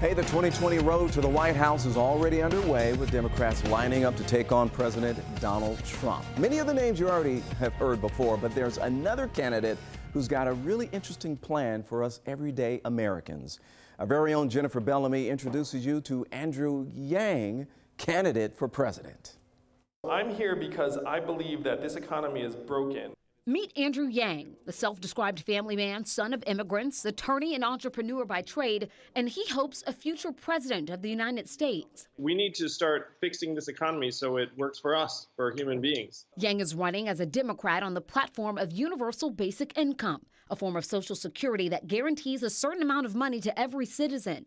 Hey, the 2020 road to the White House is already underway, with Democrats lining up to take on President Donald Trump. Many of the names you already have heard before, but there's another candidate who's got a really interesting plan for us everyday Americans. Our very own Jennifer Bellamy introduces you to Andrew Yang, candidate for president. I'm here because I believe that this economy is broken. Meet Andrew Yang, the self-described family man, son of immigrants, attorney and entrepreneur by trade, and he hopes a future president of the United States. We need to start fixing this economy so it works for us, for human beings. Yang is running as a Democrat on the platform of universal basic income, a form of Social Security that guarantees a certain amount of money to every citizen.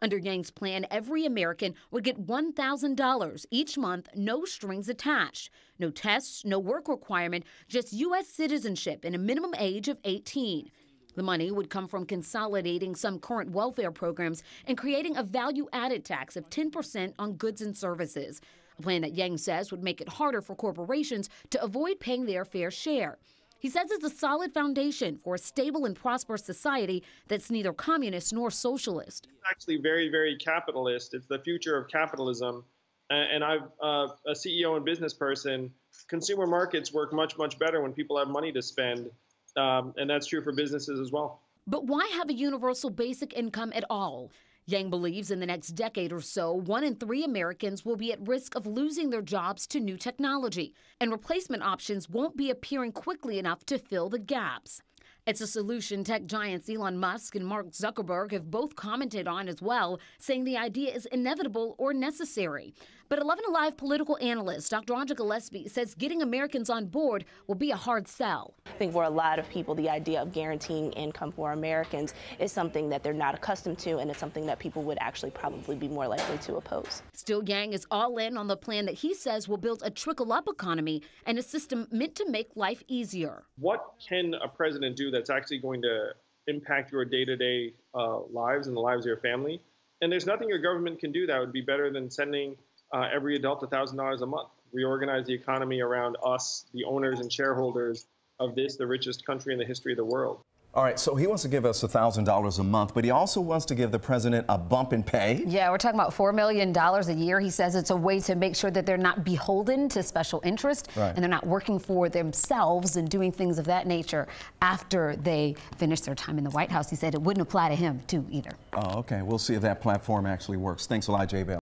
Under Yang's plan, every American would get $1,000 each month, no strings attached. No tests, no work requirement, just U.S. citizenship and a minimum age of 18. The money would come from consolidating some current welfare programs and creating a value-added tax of 10% on goods and services, a plan that Yang says would make it harder for corporations to avoid paying their fair share. He says it's a solid foundation for a stable and prosperous society that's neither communist nor socialist. It's actually very, very capitalist. It's the future of capitalism. And I'm a CEO and business person. Consumer markets work much, much better when people have money to spend. And that's true for businesses as well. But why have a universal basic income at all? Yang believes in the next decade or so, 1 in 3 Americans will be at risk of losing their jobs to new technology, and replacement options won't be appearing quickly enough to fill the gaps. It's a solution tech giants Elon Musk and Mark Zuckerberg have both commented on as well, saying the idea is inevitable or necessary. But 11 Alive political analyst Dr. Anja Gillespie says getting Americans on board will be a hard sell. I think for a lot of people, the idea of guaranteeing income for Americans is something that they're not accustomed to, and it's something that people would actually probably be more likely to oppose. Still, Yang is all in on the plan that he says will build a trickle-up economy and a system meant to make life easier. What can a president do that's actually going to impact your day-to-day lives and the lives of your family? And there's nothing your government can do that would be better than sending every adult $1,000 a month. Reorganize the economy around us, the owners and shareholders of this, the richest country in the history of the world. All right, so he wants to give us $1,000 a month, but he also wants to give the president a bump in pay. Yeah, we're talking about $4 million a year. He says it's a way to make sure that they're not beholden to special interest, and they're not working for themselves and doing things of that nature after they finish their time in the White House. He said it wouldn't apply to him, too, either. Oh, okay. We'll see if that platform actually works. Thanks a lot, J. Bell.